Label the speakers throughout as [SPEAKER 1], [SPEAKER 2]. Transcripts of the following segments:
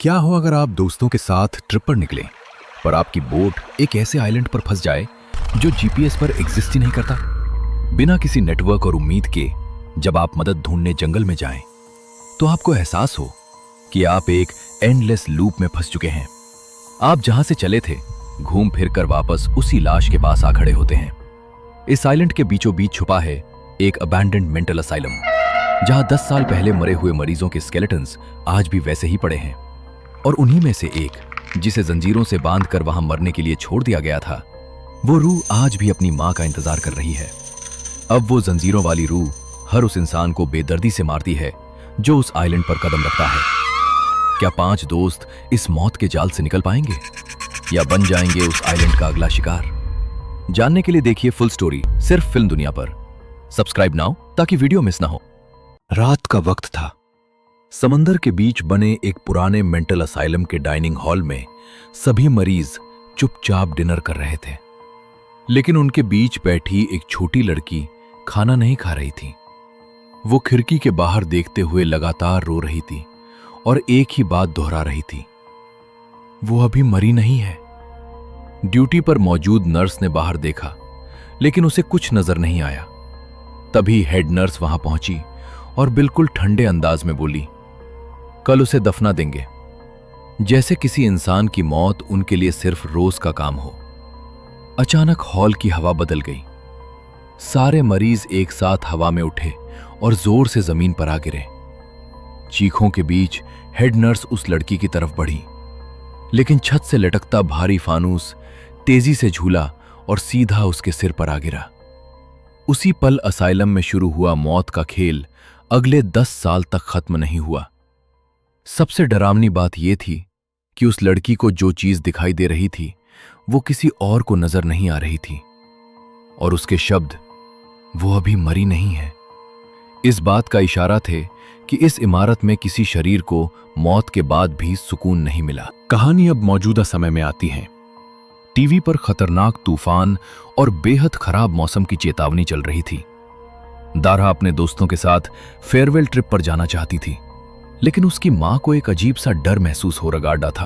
[SPEAKER 1] क्या हो अगर आप दोस्तों के साथ ट्रिप पर निकले पर आपकी बोट एक ऐसे आइलैंड पर फंस जाए जो जीपीएस पर एग्जिस्ट ही नहीं करता। बिना किसी नेटवर्क और उम्मीद के जब आप मदद ढूंढने जंगल में जाएं, तो आपको एहसास हो कि आप एक एंडलेस लूप में फंस चुके हैं। आप जहां से चले थे घूम फिर कर वापस उसी लाश के पास आ खड़े होते हैं। इस आइलैंड के बीचों बीच छुपा है एक अबैंडन्ड मेंटल असाइलम, जहां 10 साल पहले मरे हुए मरीजों के स्केलेटन्स आज भी वैसे ही पड़े हैं। और उन्हीं में से एक, जिसे जंजीरों से बांधकर वहां मरने के लिए छोड़ दिया गया था, वो रूह आज भी अपनी मां का इंतजार कर रही है। अब वो जंजीरों वाली रूह हर उस इंसान को बेदर्दी से मारती है जो उस आइलैंड पर कदम रखता है। क्या 5 दोस्त इस मौत के जाल से निकल पाएंगे या बन जाएंगे उस आइलैंड का अगला शिकार? जानने के लिए देखिए फुल स्टोरी सिर्फ फिल्म दुनिया पर। सब्सक्राइब नाउ ताकि वीडियो मिस ना हो। रात का वक्त था। समंदर के बीच बने एक पुराने मेंटल असाइलम के डाइनिंग हॉल में सभी मरीज चुपचाप डिनर कर रहे थे। लेकिन उनके बीच बैठी एक छोटी लड़की खाना नहीं खा रही थी। वो खिड़की के बाहर देखते हुए लगातार रो रही थी और एक ही बात दोहरा रही थी, वो अभी मरी नहीं है। ड्यूटी पर मौजूद नर्स ने बाहर देखा, लेकिन उसे कुछ नजर नहीं आया। तभी हेड नर्स वहां पहुंची और बिल्कुल ठंडे अंदाज में बोली, कल उसे दफना देंगे। जैसे किसी इंसान की मौत उनके लिए सिर्फ रोज का काम हो। अचानक हॉल की हवा बदल गई। सारे मरीज एक साथ हवा में उठे और जोर से जमीन पर आ गिरे। चीखों के बीच हेड नर्स उस लड़की की तरफ बढ़ी, लेकिन छत से लटकता भारी फानूस तेजी से झूला और सीधा उसके सिर पर आ गिरा। उसी पल असाइलम में शुरू हुआ मौत का खेल अगले 10 साल तक खत्म नहीं हुआ। सबसे डरावनी बात यह थी कि उस लड़की को जो चीज दिखाई दे रही थी वो किसी और को नजर नहीं आ रही थी, और उसके शब्द, वो अभी मरी नहीं है, इस बात का इशारा थे कि इस इमारत में किसी शरीर को मौत के बाद भी सुकून नहीं मिला। कहानी अब मौजूदा समय में आती है। टीवी पर खतरनाक तूफान और बेहद खराब मौसम की चेतावनी चल रही थी। दारा अपने दोस्तों के साथ फेयरवेल ट्रिप पर जाना चाहती थी, लेकिन उसकी मां को एक अजीब सा डर महसूस हो रहा था।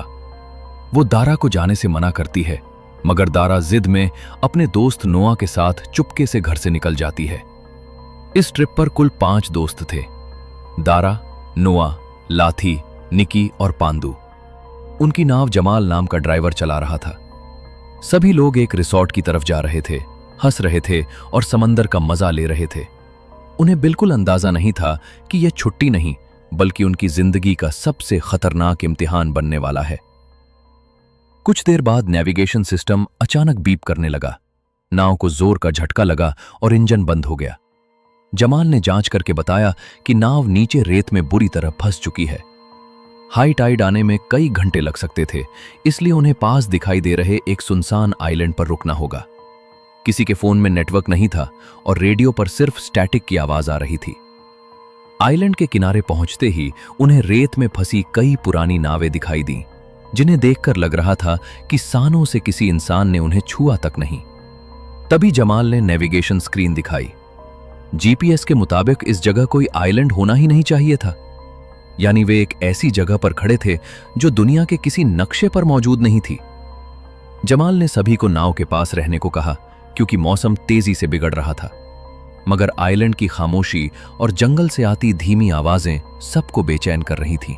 [SPEAKER 1] वो दारा को जाने से मना करती है, मगर दारा जिद में अपने दोस्त नोआ के साथ चुपके से घर से निकल जाती है। इस ट्रिप पर कुल 5 दोस्त थे, दारा, नोआ, लाथी, निकी और पांडू। उनकी नाव जमाल नाम का ड्राइवर चला रहा था। सभी लोग एक रिसॉर्ट की तरफ जा रहे थे, हंस रहे थे और समंदर का मजा ले रहे थे। उन्हें बिल्कुल अंदाजा नहीं था कि यह छुट्टी नहीं बल्कि उनकी जिंदगी का सबसे खतरनाक इम्तिहान बनने वाला है। कुछ देर बाद नेविगेशन सिस्टम अचानक बीप करने लगा। नाव को जोर का झटका लगा और इंजन बंद हो गया। जमाल ने जांच करके बताया कि नाव नीचे रेत में बुरी तरह फंस चुकी है। हाई टाइड आने में कई घंटे लग सकते थे, इसलिए उन्हें पास दिखाई दे रहे एक सुनसान आइलैंड पर रुकना होगा। किसी के फोन में नेटवर्क नहीं था और रेडियो पर सिर्फ स्टैटिक की आवाज आ रही थी। आइलैंड के किनारे पहुंचते ही उन्हें रेत में फंसी कई पुरानी नावें दिखाई दी, जिन्हें देखकर लग रहा था कि सालों से किसी इंसान ने उन्हें छुआ तक नहीं। तभी जमाल ने नेविगेशन स्क्रीन दिखाई। जीपीएस के मुताबिक इस जगह कोई आइलैंड होना ही नहीं चाहिए था, यानी वे एक ऐसी जगह पर खड़े थे जो दुनिया के किसी नक्शे पर मौजूद नहीं थी। जमाल ने सभी को नाव के पास रहने को कहा, क्योंकि मौसम तेजी से बिगड़ रहा था। मगर आइलैंड की खामोशी और जंगल से आती धीमी आवाजें सबको बेचैन कर रही थीं।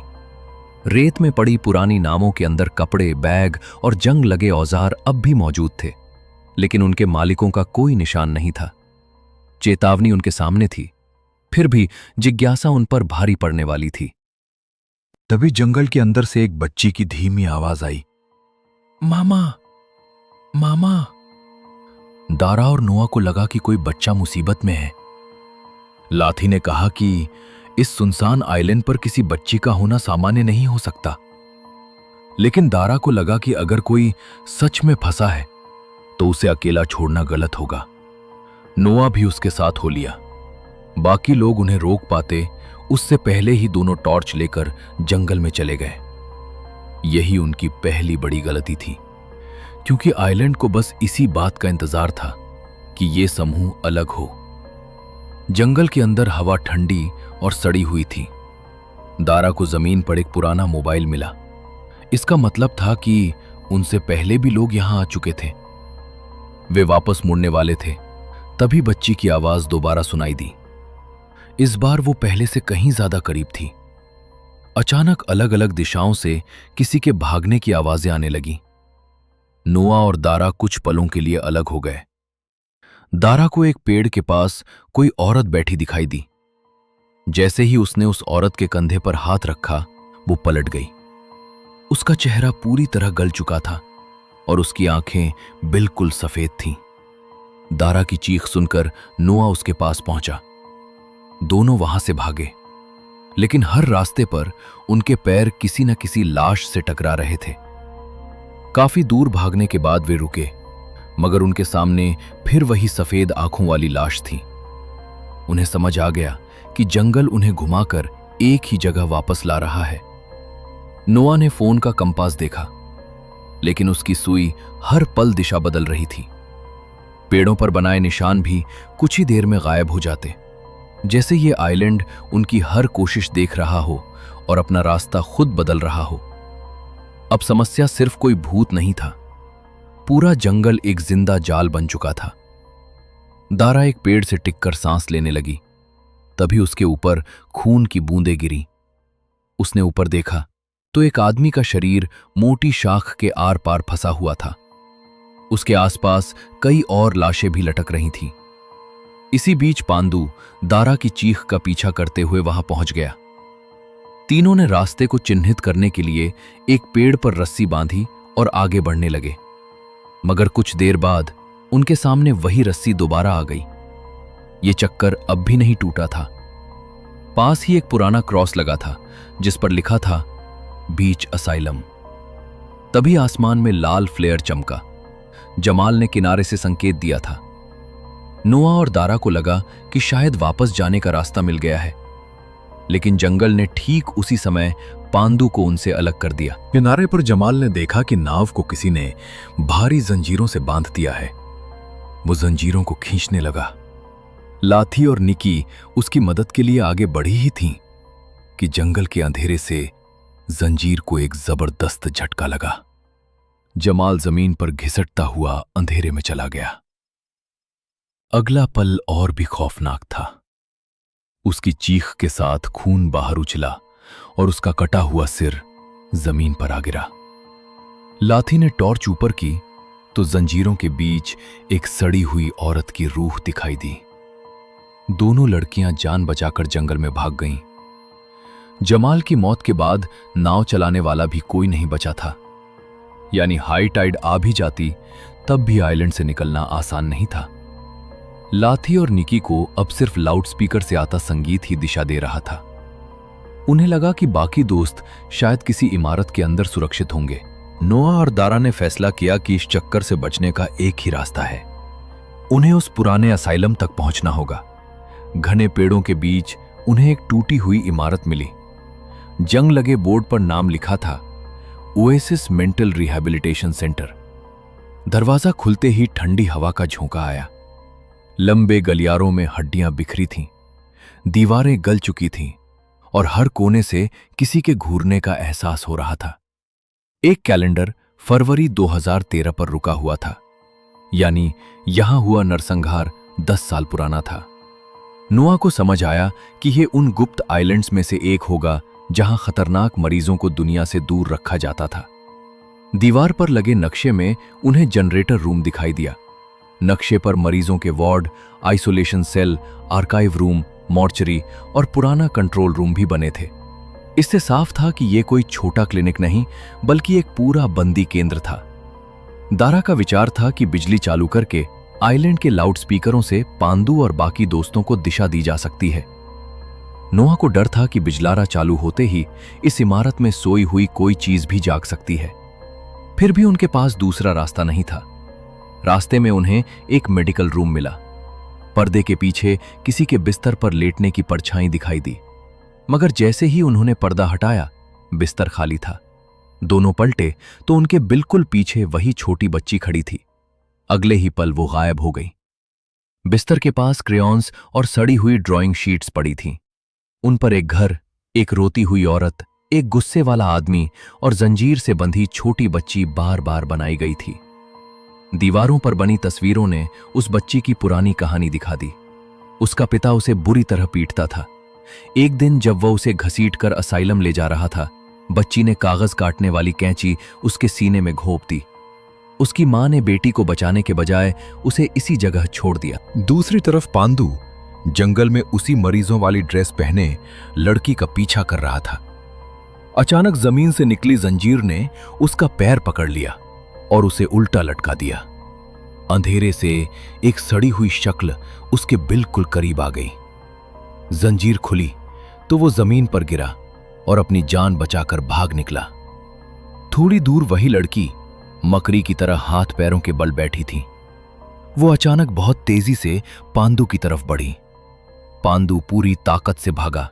[SPEAKER 1] रेत में पड़ी पुरानी नावों के अंदर कपड़े, बैग और जंग लगे औजार अब भी मौजूद थे, लेकिन उनके मालिकों का कोई निशान नहीं था। चेतावनी उनके सामने थी, फिर भी जिज्ञासा उन पर भारी पड़ने वाली थी। तभी जंगल के अंदर से एक बच्ची की धीमी आवाज आई, मामा, मामा। दारा और नोआ को लगा कि कोई बच्चा मुसीबत में है। लाथी ने कहा कि इस सुनसान आइलैंड पर किसी बच्ची का होना सामान्य नहीं हो सकता, लेकिन दारा को लगा कि अगर कोई सच में फंसा है तो उसे अकेला छोड़ना गलत होगा। नोआ भी उसके साथ हो लिया। बाकी लोग उन्हें रोक पाते उससे पहले ही दोनों टॉर्च लेकर जंगल में चले गए। यही उनकी पहली बड़ी गलती थी, क्योंकि आइलैंड को बस इसी बात का इंतजार था कि ये समूह अलग हो। जंगल के अंदर हवा ठंडी और सड़ी हुई थी। दारा को जमीन पर एक पुराना मोबाइल मिला, इसका मतलब था कि उनसे पहले भी लोग यहां आ चुके थे। वे वापस मुड़ने वाले थे, तभी बच्ची की आवाज दोबारा सुनाई दी। इस बार वो पहले से कहीं ज्यादा करीब थी। अचानक अलग अलग दिशाओं से किसी के भागने की आवाजें आने लगी। नोआ और दारा कुछ पलों के लिए अलग हो गए। दारा को एक पेड़ के पास कोई औरत बैठी दिखाई दी। जैसे ही उसने उस औरत के कंधे पर हाथ रखा, वो पलट गई। उसका चेहरा पूरी तरह गल चुका था और उसकी आंखें बिल्कुल सफेद थीं। दारा की चीख सुनकर नोआ उसके पास पहुंचा। दोनों वहां से भागे, लेकिन हर रास्ते पर उनके पैर किसी न किसी लाश से टकरा रहे थे। काफी दूर भागने के बाद वे रुके, मगर उनके सामने फिर वही सफेद आंखों वाली लाश थी। उन्हें समझ आ गया कि जंगल उन्हें घुमाकर एक ही जगह वापस ला रहा है। नोआ ने फोन का कंपास देखा, लेकिन उसकी सुई हर पल दिशा बदल रही थी। पेड़ों पर बनाए निशान भी कुछ ही देर में गायब हो जाते, जैसे ये आइलैंड उनकी हर कोशिश देख रहा हो और अपना रास्ता खुद बदल रहा हो। अब समस्या सिर्फ कोई भूत नहीं था, पूरा जंगल एक जिंदा जाल बन चुका था। दारा एक पेड़ से टिककर सांस लेने लगी। तभी उसके ऊपर खून की बूंदें गिरी। उसने ऊपर देखा तो एक आदमी का शरीर मोटी शाख के आर पार फंसा हुआ था। उसके आसपास कई और लाशें भी लटक रही थीं। इसी बीच पांडू दारा की चीख का पीछा करते हुए वहां पहुंच गया। तीनों ने रास्ते को चिन्हित करने के लिए एक पेड़ पर रस्सी बांधी और आगे बढ़ने लगे, मगर कुछ देर बाद उनके सामने वही रस्सी दोबारा आ गई। ये चक्कर अब भी नहीं टूटा था। पास ही एक पुराना क्रॉस लगा था जिस पर लिखा था बीच असाइलम। तभी आसमान में लाल फ्लेयर चमका। जमाल ने किनारे से संकेत दिया था। नोआ और दारा को लगा कि शायद वापस जाने का रास्ता मिल गया है, लेकिन जंगल ने ठीक उसी समय पांडू को उनसे अलग कर दिया। किनारे पर जमाल ने देखा कि नाव को किसी ने भारी जंजीरों से बांध दिया है। वो जंजीरों को खींचने लगा। लाथी और निकी उसकी मदद के लिए आगे बढ़ी ही थीं कि जंगल के अंधेरे से जंजीर को एक जबरदस्त झटका लगा। जमाल जमीन पर घिसटता हुआ अंधेरे में चला गया। अगला पल और भी खौफनाक था। उसकी चीख के साथ खून बाहर उछला और उसका कटा हुआ सिर जमीन पर आ गिरा। लाथी ने टॉर्च ऊपर की तो जंजीरों के बीच एक सड़ी हुई औरत की रूह दिखाई दी। दोनों लड़कियां जान बचाकर जंगल में भाग गईं। जमाल की मौत के बाद नाव चलाने वाला भी कोई नहीं बचा था, यानी हाई टाइड आ भी जाती तब भी आइलैंड से निकलना आसान नहीं था। लाथी और निकी को अब सिर्फ लाउडस्पीकर से आता संगीत ही दिशा दे रहा था। उन्हें लगा कि बाकी दोस्त शायद किसी इमारत के अंदर सुरक्षित होंगे। नोआ और दारा ने फैसला किया कि इस चक्कर से बचने का एक ही रास्ता है। उन्हें उस पुराने असाइलम तक पहुंचना होगा। घने पेड़ों के बीच उन्हें एक टूटी हुई इमारत मिली। जंग लगे बोर्ड पर नाम लिखा था ओएसिस मेंटल रिहैबिलिटेशन सेंटर। दरवाजा खुलते ही ठंडी हवा का झोंका आया। लंबे गलियारों में हड्डियां बिखरी थीं, दीवारें गल चुकी थीं और हर कोने से किसी के घूरने का एहसास हो रहा था। एक कैलेंडर फरवरी 2013 पर रुका हुआ था, यानी यहां हुआ नरसंहार 10 साल पुराना था। नोआ को समझ आया कि यह उन गुप्त आइलैंड्स में से एक होगा जहां खतरनाक मरीजों को दुनिया से दूर रखा जाता था। दीवार पर लगे नक्शे में उन्हें जनरेटर रूम दिखाई दिया। नक्शे पर मरीजों के ward, isolation cell, archive room, mortuary और पुराना कंट्रोल रूम भी बने थे। इससे साफ था कि यह कोई छोटा क्लिनिक नहीं, बल्कि एक पूरा बंदी केंद्र था। दारा का विचार था कि बिजली चालू करके आइलैंड के लाउडस्पीकरों से पांडू और बाकी दोस्तों को दिशा दी जा सकती है। नोआ को डर था कि बिजलारा चालू होते ही इस इमारत में सोई हुई कोई चीज भी जाग सकती है। फिर भी उनके पास दूसरा रास्ता नहीं था। रास्ते में उन्हें एक मेडिकल रूम मिला। पर्दे के पीछे किसी के बिस्तर पर लेटने की परछाई दिखाई दी, मगर जैसे ही उन्होंने पर्दा हटाया, बिस्तर खाली था। दोनों पलटे तो उनके बिल्कुल पीछे वही छोटी बच्ची खड़ी थी। अगले ही पल वो गायब हो गई। बिस्तर के पास क्रेयॉन्स और सड़ी हुई ड्राइंग शीट्स पड़ी थीं। उन पर एक घर, एक रोती हुई औरत, एक गुस्से वाला आदमी और जंजीर से बंधी छोटी बच्ची बार बार बनाई गई थी। दीवारों पर बनी तस्वीरों ने उस बच्ची की पुरानी कहानी दिखा दी। उसका पिता उसे बुरी तरह पीटता था। एक दिन जब वह उसे घसीटकर असाइलम ले जा रहा था, बच्ची ने कागज काटने वाली कैंची उसके सीने में घोंप दी। उसकी मां ने बेटी को बचाने के बजाय उसे इसी जगह छोड़ दिया। दूसरी तरफ पांडु जंगल में उसी मरीजों वाली ड्रेस पहने लड़की का पीछा कर रहा था। अचानक जमीन से निकली जंजीर ने उसका पैर पकड़ लिया और उसे उल्टा लटका दिया। अंधेरे से एक सड़ी हुई शक्ल उसके बिल्कुल करीब आ गई। जंजीर खुली तो वो जमीन पर गिरा और अपनी जान बचाकर भाग निकला। थोड़ी दूर वही लड़की मकड़ी की तरह हाथ पैरों के बल बैठी थी। वो अचानक बहुत तेजी से पांडु की तरफ बढ़ी। पांडु पूरी ताकत से भागा,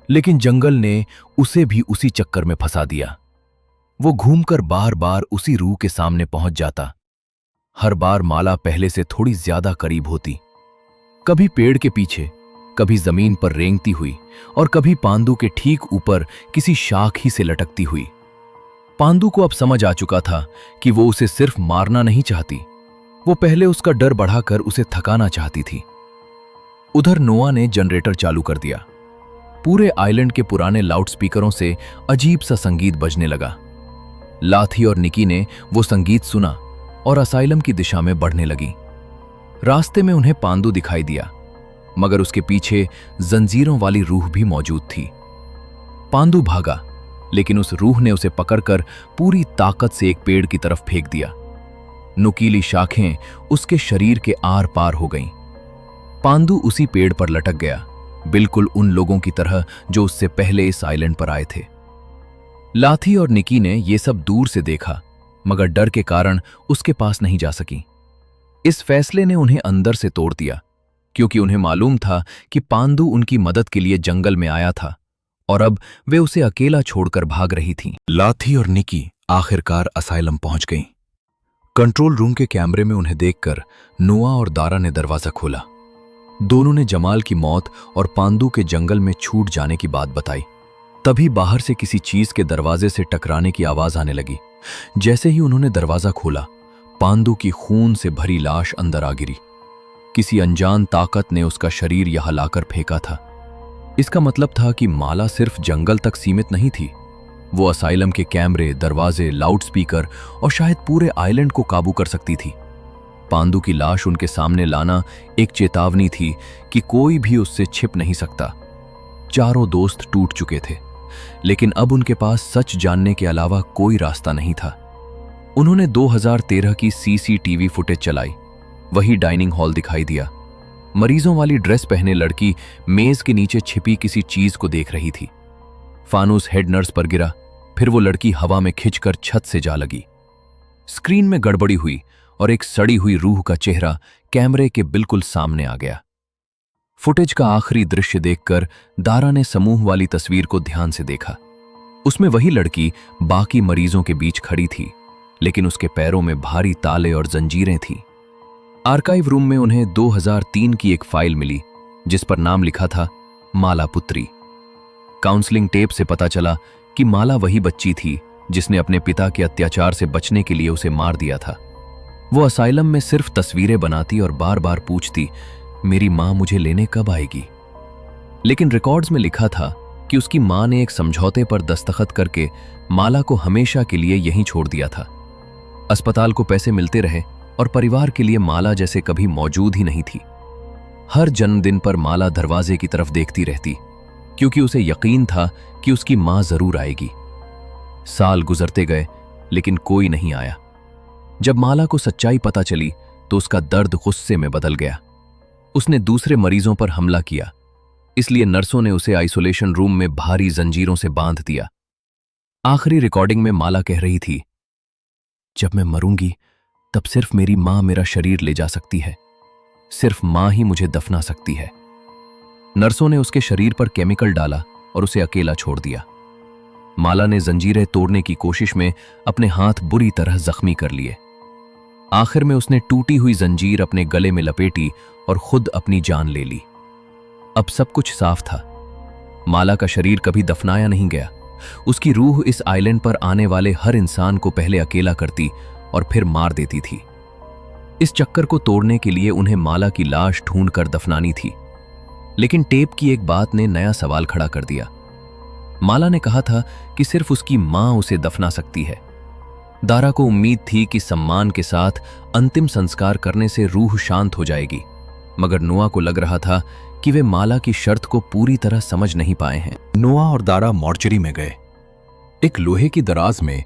[SPEAKER 1] लेकिन जंगल ने उसे भी उसी चक्कर में फंसा दिया। वो घूमकर बार बार उसी रूह के सामने पहुंच जाता। हर बार माला पहले से थोड़ी ज्यादा करीब होती, कभी पेड़ के पीछे, कभी जमीन पर रेंगती हुई और कभी पांडु के ठीक ऊपर किसी शाख ही से लटकती हुई। पांडु को अब समझ आ चुका था कि वो उसे सिर्फ मारना नहीं चाहती, वो पहले उसका डर बढ़ाकर उसे थकाना चाहती थी। उधर नोआ ने जनरेटर चालू कर दिया। पूरे आइलैंड के पुराने लाउडस्पीकरों से अजीब सा संगीत बजने लगा। लाथी और निकी ने वो संगीत सुना और असाइलम की दिशा में बढ़ने लगी। रास्ते में उन्हें पांडु दिखाई दिया, मगर उसके पीछे जंजीरों वाली रूह भी मौजूद थी। पांडु भागा, लेकिन उस रूह ने उसे पकड़कर पूरी ताकत से एक पेड़ की तरफ फेंक दिया। नुकीली शाखें उसके शरीर के आर पार हो गईं। पांडु उसी पेड़ पर लटक गया, बिल्कुल उन लोगों की तरह जो उससे पहले इस आइलैंड पर आए थे। लाथी और निकी ने यह सब दूर से देखा, मगर डर के कारण उसके पास नहीं जा सकी। इस फैसले ने उन्हें अंदर से तोड़ दिया, क्योंकि उन्हें मालूम था कि पांडु उनकी मदद के लिए जंगल में आया था और अब वे उसे अकेला छोड़कर भाग रही थीं। लाथी और निकी आखिरकार असाइलम पहुंच गईं। कंट्रोल रूम के कैमरे में उन्हें देखकर नोआ और दारा ने दरवाजा खोला। दोनों ने जमाल की मौत और पांडु के जंगल में छूट जाने की बात बताई। तभी बाहर से किसी चीज के दरवाजे से टकराने की आवाज आने लगी। जैसे ही उन्होंने दरवाजा खोला, पांडु की खून से भरी लाश अंदर आ गिरी। किसी अनजान ताकत ने उसका शरीर यहां लाकर फेंका था। इसका मतलब था कि माला सिर्फ जंगल तक सीमित नहीं थी, वो असाइलम के कैमरे, दरवाजे, लाउडस्पीकर और शायद पूरे आइलैंड को काबू कर सकती थी। पांडु की लाश उनके सामने लाना एक चेतावनी थी कि कोई भी उससे छिप नहीं सकता। चारों दोस्त टूट चुके थे, लेकिन अब उनके पास सच जानने के अलावा कोई रास्ता नहीं था। उन्होंने 2013 की सीसीटीवी फुटेज चलाई। वही डाइनिंग हॉल दिखाई दिया। मरीजों वाली ड्रेस पहने लड़की मेज के नीचे छिपी किसी चीज को देख रही थी। फानूस हेड नर्स पर गिरा, फिर वो लड़की हवा में खिंचकर छत से जा लगी। स्क्रीन में गड़बड़ी हुई और एक सड़ी हुई रूह का चेहरा कैमरे के बिल्कुल सामने आ गया। फुटेज का आखिरी दृश्य देखकर दारा ने समूह वाली तस्वीर को ध्यान से देखा। उसमें वही लड़की बाकी मरीजों के बीच खड़ी थी, लेकिन उसके पैरों में भारी ताले और जंजीरें थीं। आर्काइव रूम में उन्हें 2003 की एक फाइल मिली, जिस पर नाम लिखा था माला पुत्री। काउंसलिंग टेप से पता चला कि माला वही बच्ची थी जिसने अपने पिता के अत्याचार से बचने के लिए उसे मार दिया था। वो असाइलम में सिर्फ तस्वीरें बनाती और बार बार पूछती, मेरी मां मुझे लेने कब आएगी। लेकिन रिकॉर्ड्स में लिखा था कि उसकी मां ने एक समझौते पर दस्तखत करके माला को हमेशा के लिए यहीं छोड़ दिया था। अस्पताल को पैसे मिलते रहे और परिवार के लिए माला जैसे कभी मौजूद ही नहीं थी। हर जन्मदिन पर माला दरवाजे की तरफ देखती रहती, क्योंकि उसे यकीन था कि उसकी मां जरूर आएगी। साल गुजरते गए, लेकिन कोई नहीं आया। जब माला को सच्चाई पता चली तो उसका दर्द गुस्से में बदल गया। उसने दूसरे मरीजों पर हमला किया, इसलिए नर्सों ने उसे आइसोलेशन रूम में भारी जंजीरों से बांध दिया। आखिरी रिकॉर्डिंग में माला कह रही थी, जब मैं मरूंगी तब सिर्फ मेरी मां मेरा शरीर ले जा सकती है, सिर्फ मां ही मुझे दफना सकती है। नर्सों ने उसके शरीर पर केमिकल डाला और उसे अकेला छोड़ दिया। माला ने जंजीरें तोड़ने की कोशिश में अपने हाथ बुरी तरह जख्मी कर लिए। आखिर में उसने टूटी हुई जंजीर अपने गले में लपेटी और खुद अपनी जान ले ली। अब सब कुछ साफ था। माला का शरीर कभी दफनाया नहीं गया, उसकी रूह इस आइलैंड पर आने वाले हर इंसान को पहले अकेला करती और फिर मार देती थी। इस चक्कर को तोड़ने के लिए उन्हें माला की लाश ढूंढकर दफनानी थी। लेकिन टेप की एक बात ने नया सवाल खड़ा कर दिया। माला ने कहा था कि सिर्फ उसकी मां उसे दफना सकती है। दारा को उम्मीद थी कि सम्मान के साथ अंतिम संस्कार करने से रूह शांत हो जाएगी, मगर नोआ को लग रहा था कि वे माला की शर्त को पूरी तरह समझ नहीं पाए हैं। नोआ और दारा मॉर्चरी में गए। एक लोहे की दराज में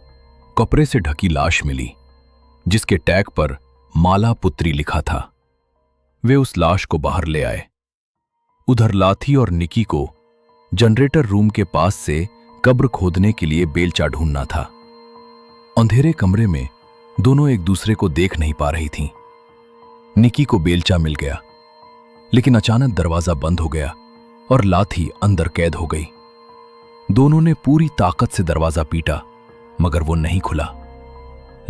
[SPEAKER 1] कपड़े से ढकी लाश मिली, जिसके टैग पर माला पुत्री लिखा था। वे उस लाश को बाहर ले आए। उधर लाथी और निकी को जनरेटर रूम के पास से कब्र खोदने के लिए बेलचा ढूंढना था। अंधेरे कमरे में दोनों एक दूसरे को देख नहीं पा रही थीं। निकी को बेलचा मिल गया, लेकिन अचानक दरवाजा बंद हो गया और लाथी अंदर कैद हो गई। दोनों ने पूरी ताकत से दरवाजा पीटा, मगर वो नहीं खुला।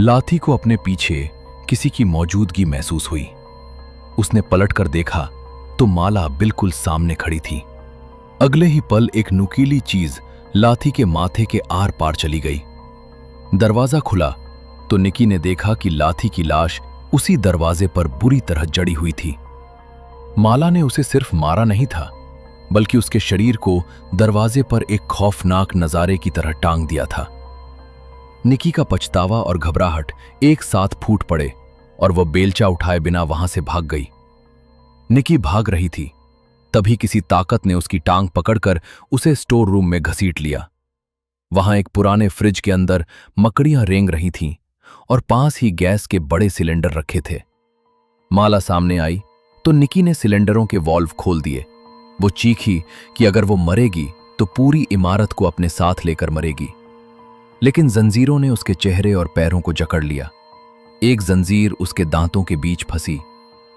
[SPEAKER 1] लाथी को अपने पीछे किसी की मौजूदगी महसूस हुई। उसने पलटकर देखा तो माला बिल्कुल सामने खड़ी थी। अगले ही पल एक नुकीली चीज लाथी के माथे के आर पार चली गई। दरवाजा खुला तो निकी ने देखा कि लाथी की लाश उसी दरवाजे पर बुरी तरह जड़ी हुई थी। माला ने उसे सिर्फ मारा नहीं था, बल्कि उसके शरीर को दरवाजे पर एक खौफनाक नजारे की तरह टांग दिया था। निकी का पछतावा और घबराहट एक साथ फूट पड़े और वह बेलचा उठाए बिना वहां से भाग गई। निकी भाग रही थी, तभी किसी ताकत ने उसकी टांग पकड़कर उसे स्टोर रूम में घसीट लिया। वहां एक पुराने फ्रिज के अंदर मकड़ियां रेंग रही थीं और पास ही गैस के बड़े सिलेंडर रखे थे। माला सामने आई तो निकी ने सिलेंडरों के वॉल्व खोल दिए। वो चीखी कि अगर वो मरेगी तो पूरी इमारत को अपने साथ लेकर मरेगी, लेकिन जंजीरों ने उसके चेहरे और पैरों को जकड़ लिया। एक जंजीर उसके दांतों के बीच फंसी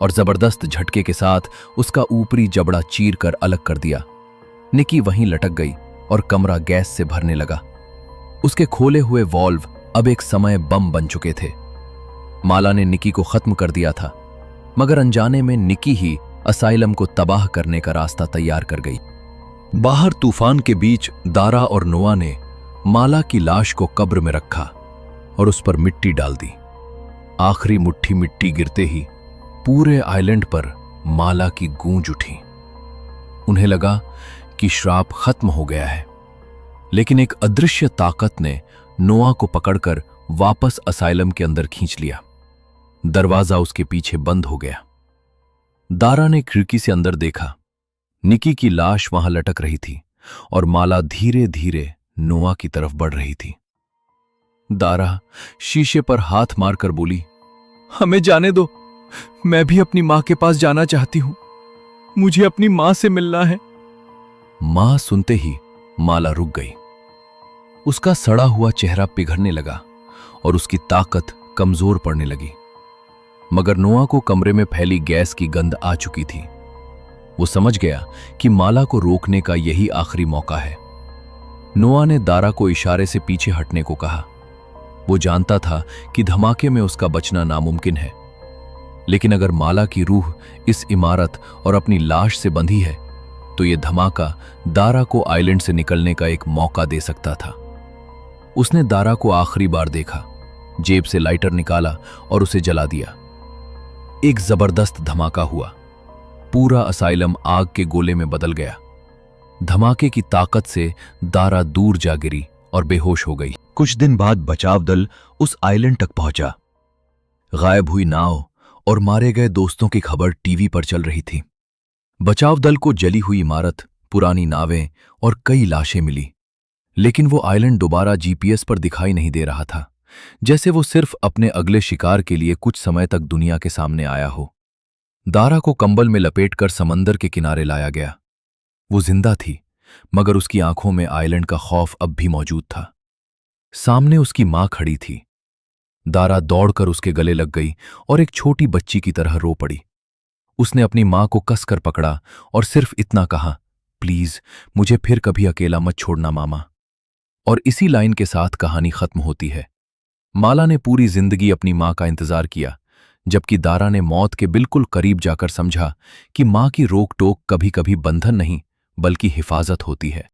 [SPEAKER 1] और जबरदस्त झटके के साथ उसका ऊपरी जबड़ा चीर कर अलग कर दिया। निकी वहीं लटक गई और कमरा गैस से भरने लगा। उसके खोले हुए वॉल्व अब एक समय बम बन चुके थे। माला ने निकी को खत्म कर दिया था, मगर अनजाने में निकी ही असाइलम को तबाह करने का रास्ता तैयार कर गई। बाहर तूफान के बीच दारा और नोआ ने माला की लाश को कब्र में रखा और उस पर मिट्टी डाल दी। आखिरी मुट्ठी मिट्टी गिरते ही पूरे आइलैंड पर माला की गूंज उठी। उन्हें लगा कि श्राप खत्म हो गया है, लेकिन एक अदृश्य ताकत ने नोआ को पकड़कर वापस असाइलम के अंदर खींच लिया। दरवाजा उसके पीछे बंद हो गया। दारा ने खिड़की से अंदर देखा। निकी की लाश वहां लटक रही थी और माला धीरे धीरे नोआ की तरफ बढ़ रही थी। दारा शीशे पर हाथ मारकर बोली, हमें जाने दो, मैं भी अपनी मां के पास जाना चाहती हूं। मुझे अपनी मां से मिलना है। मां सुनते ही माला रुक गई। उसका सड़ा हुआ चेहरा पिघलने लगा और उसकी ताकत कमजोर पड़ने लगी। मगर नोआ को कमरे में फैली गैस की गंध आ चुकी थी। वो समझ गया कि माला को रोकने का यही आखिरी मौका है। नोआ ने दारा को इशारे से पीछे हटने को कहा। वो जानता था कि धमाके में उसका बचना नामुमकिन है, लेकिन अगर माला की रूह इस इमारत और अपनी लाश से बंधी है तो यह धमाका दारा को आइलैंड से निकलने का एक मौका दे सकता था। उसने दारा को आखिरी बार देखा, जेब से लाइटर निकाला और उसे जला दिया। एक जबरदस्त धमाका हुआ। पूरा असाइलम आग के गोले में बदल गया। धमाके की ताकत से दारा दूर जा गिरी और बेहोश हो गई। कुछ दिन बाद बचाव दल उस आइलैंड तक पहुंचा। गायब हुई नाव और मारे गए दोस्तों की खबर टीवी पर चल रही थी। बचाव दल को जली हुई इमारत, पुरानी नावें और कई लाशें मिली, लेकिन वो आइलैंड दोबारा जीपीएस पर दिखाई नहीं दे रहा था, जैसे वो सिर्फ अपने अगले शिकार के लिए कुछ समय तक दुनिया के सामने आया हो। दारा को कंबल में लपेटकर समंदर के किनारे लाया गया। वो जिंदा थी, मगर उसकी आंखों में आइलैंड का खौफ अब भी मौजूद था। सामने उसकी मां खड़ी थी। दारा दौड़कर उसके गले लग गई और एक छोटी बच्ची की तरह रो पड़ी। उसने अपनी मां को कसकर पकड़ा और सिर्फ इतना कहा, प्लीज मुझे फिर कभी अकेला मत छोड़ना मामा। और इसी लाइन के साथ कहानी खत्म होती है। माला ने पूरी जिंदगी अपनी मां का इंतजार किया, जबकि दारा ने मौत के बिल्कुल करीब जाकर समझा कि मां की रोक टोक कभी कभी बंधन नहीं बल्कि हिफाजत होती है।